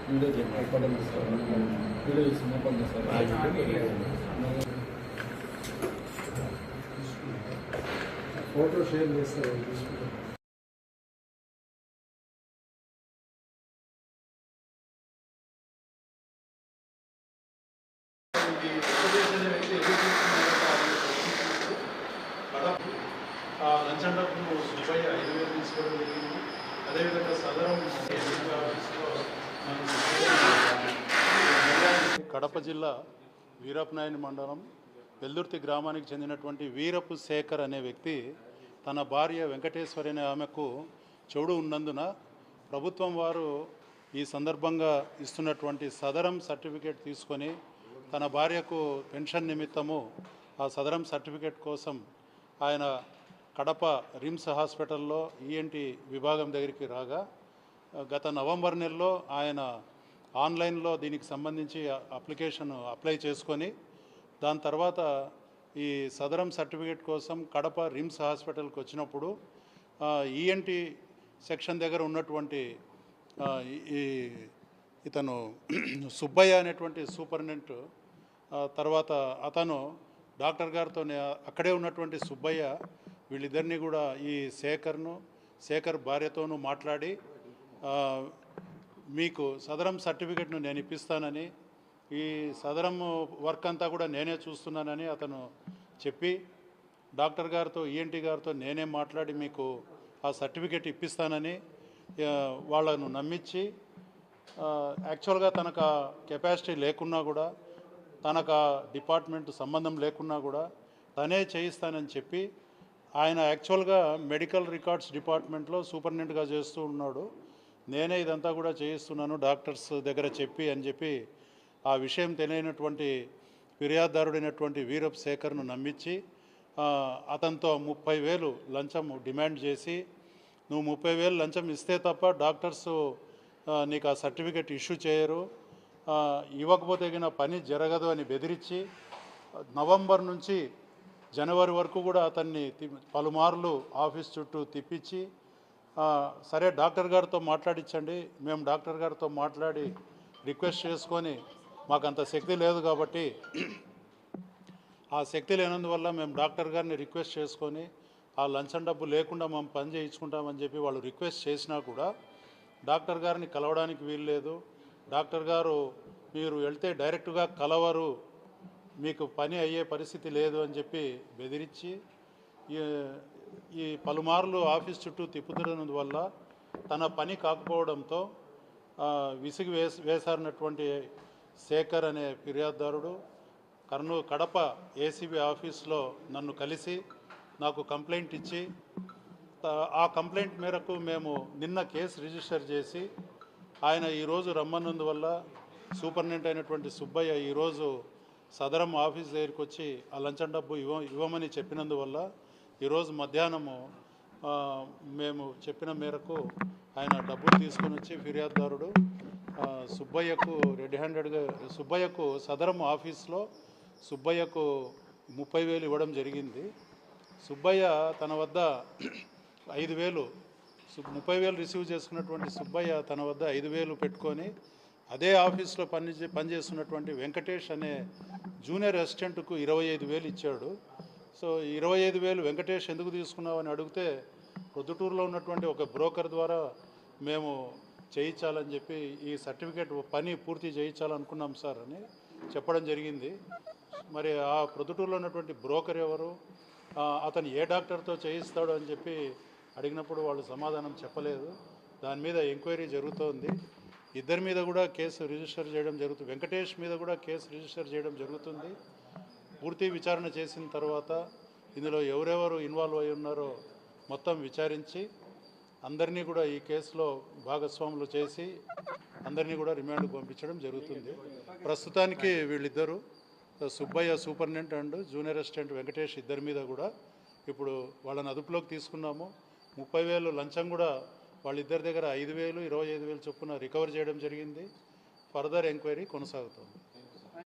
Video చెప్పండి sir, video చూసి sir, photo share చేస్తారు. లంచం డబ్బులు సుబ్బయ్య 5,000 తీసుకోవడం జరిగింది. అదేవిధంగా సదరం కడప జిల్లా వీరపనాయని మండలం వెల్దుర్తి గ్రామానికి చెందినటువంటి వీరపు శేఖర్ అనే వ్యక్తి తన భార్య వెంకటేశ్వరి అనే ఆమెకు చెడు ఉన్నందున ప్రభుత్వం వారు ఈ సందర్భంగా ఇస్తున్నటువంటి సదరం సర్టిఫికేట్ తీసుకొని తన భార్యకు పెన్షన్ నిమిత్తము ఆ సదరం సర్టిఫికేట్ కోసం ఆయన కడప రిమ్స్ హాస్పిటల్లో ఈఎన్టీ విభాగం దగ్గరికి రాగా గత నవంబర్ నెలలో ఆయన ఆన్లైన్లో దీనికి సంబంధించి అప్లికేషన్ అప్లై చేసుకొని దాని తర్వాత ఈ సదరం సర్టిఫికేట్ కోసం కడప రిమ్స్ హాస్పిటల్కి వచ్చినప్పుడు ఈఎన్టీ సెక్షన్ దగ్గర ఉన్నటువంటి ఇతను సుబ్బయ్య అనేటువంటి సూపరింటెండెంట్ తర్వాత అతను డాక్టర్ గారితో అక్కడే ఉన్నటువంటి సుబ్బయ్య వీళ్ళిద్దరినీ కూడా ఈ శేఖర్ భార్యతోనూ మాట్లాడి మీకు సదరం సర్టిఫికేట్ను నేను ఇప్పిస్తానని, ఈ సదరం వర్క్ అంతా కూడా నేనే చూస్తున్నానని అతను చెప్పి డాక్టర్ గారితో ఈఎన్టీ గారితో నేనే మాట్లాడి మీకు ఆ సర్టిఫికేట్ ఇప్పిస్తానని వాళ్ళను నమ్మించి యాక్చువల్గా తనకు కెపాసిటీ లేకున్నా కూడా తనకు డిపార్ట్మెంట్ సంబంధం లేకున్నా కూడా తనే చేయిస్తానని చెప్పి ఆయన యాక్చువల్గా మెడికల్ రికార్డ్స్ డిపార్ట్మెంట్లో సూపరింటెండెంట్గా చేస్తూ ఉన్నాడు. నేనే ఇదంతా కూడా చేయిస్తున్నాను డాక్టర్స్ దగ్గర చెప్పి అని చెప్పి ఆ విషయం తెలియనటువంటి ఫిర్యాదుదారుడైనటువంటి వీరప్ శేఖర్ను నమ్మించి అతనితో 30,000 లంచం డిమాండ్ చేసి నువ్వు 30,000 లంచం ఇస్తే తప్ప డాక్టర్స్ నీకు ఆ సర్టిఫికేట్ ఇష్యూ చేయరు, ఇవ్వకపోతే గిన పని జరగదు అని బెదిరించి నవంబర్ నుంచి జనవరి వరకు కూడా అతన్ని పలుమార్లు ఆఫీస్ చుట్టూ తిప్పించి సరే డాక్టర్ గారితో మాట్లాడించండి, మేము డాక్టర్ గారితో మాట్లాడి రిక్వెస్ట్ చేసుకొని మాకు అంత శక్తి లేదు కాబట్టి ఆ శక్తి లేనందువల్ల మేము డాక్టర్ గారిని రిక్వెస్ట్ చేసుకొని ఆ లంచం డబ్బు లేకుండా మేము పని చేయించుకుంటామని చెప్పి వాళ్ళు రిక్వెస్ట్ చేసినా కూడా డాక్టర్ గారిని కలవడానికి వీల్లేదు, డాక్టర్ గారు మీరు వెళ్తే డైరెక్ట్గా కలవరు, మీకు పని అయ్యే పరిస్థితి లేదు అని చెప్పి బెదిరించి ఈ పలుమార్లు ఆఫీస్ చుట్టూ తిప్పుతున్నందువల్ల తన పని కాకపోవడంతో విసిగి వేసారినటువంటి శేఖర్ అనే ఫిర్యాదుదారుడు కడప ఏసీబీ ఆఫీస్లో నన్ను కలిసి నాకు కంప్లైంట్ ఇచ్చి ఆ కంప్లైంట్ మేరకు మేము నిన్న కేసు రిజిస్టర్ చేసి ఆయన ఈరోజు రమ్మన్నందువల్ల సూపరింటెండెంట్ అయినటువంటి సుబ్బయ్య ఈరోజు సదరం ఆఫీస్ దగ్గరికి వచ్చి ఆ లంచం డబ్బు ఇవ్వమని చెప్పినందువల్ల ఈరోజు మధ్యాహ్నము మేము చెప్పిన మేరకు ఆయన డబ్బులు తీసుకొని వచ్చి ఫిర్యాదుదారుడు సుబ్బయ్యకు రెడ్ హ్యాండెడ్గా సుబ్బయ్యకు సదరం ఆఫీస్లో సుబ్బయ్యకు 30,000 ఇవ్వడం జరిగింది. సుబ్బయ్య తన వద్ద 5,000 30,000 రిసీవ్ చేసుకున్నటువంటి సుబ్బయ్య తన వద్ద 5,000 పెట్టుకొని అదే ఆఫీస్లో పనిచేస్తున్నటువంటి వెంకటేష్ అనే జూనియర్ అసిస్టెంట్కు 25,000 ఇచ్చాడు. సో 25,000 వెంకటేష్ ఎందుకు తీసుకున్నావు అని అడిగితే ప్రొద్దుటూరులో ఉన్నటువంటి ఒక బ్రోకర్ ద్వారా మేము చేయించాలని చెప్పి ఈ సర్టిఫికేట్ పని పూర్తి చేయించాలనుకున్నాం సార్ అని చెప్పడం జరిగింది. మరి ఆ ప్రొద్దుటూరులో ఉన్నటువంటి బ్రోకర్ ఎవరు, అతను ఏ డాక్టర్తో చేయిస్తాడు అని చెప్పి అడిగినప్పుడు వాళ్ళు సమాధానం చెప్పలేదు. దాని మీద ఎంక్వైరీ జరుగుతోంది. ఇద్దరి మీద కూడా కేసు రిజిస్టర్ చేయడం జరుగుతుంది. వెంకటేష్ మీద కూడా కేసు రిజిస్టర్ చేయడం జరుగుతుంది. పూర్తి విచారణ చేసిన తర్వాత ఇందులో ఎవరెవరు ఇన్వాల్వ్ అయి ఉన్నారో మొత్తం విచారించి అందరినీ కూడా ఈ కేసులో భాగస్వాములు చేసి అందరినీ కూడా రిమాండ్కు పంపించడం జరుగుతుంది. ప్రస్తుతానికి వీళ్ళిద్దరూ Subbaiah superintendent and junior assistant Venkatesh ఇద్దరి మీద కూడా ఇప్పుడు వాళ్ళని అదుపులోకి తీసుకున్నాము. 30,000 లంచం కూడా వాళ్ళిద్దరి దగ్గర 5,000, 25,000 చొప్పున రికవర్ చేయడం జరిగింది. ఫర్దర్ ఎంక్వైరీ కొనసాగుతుంది.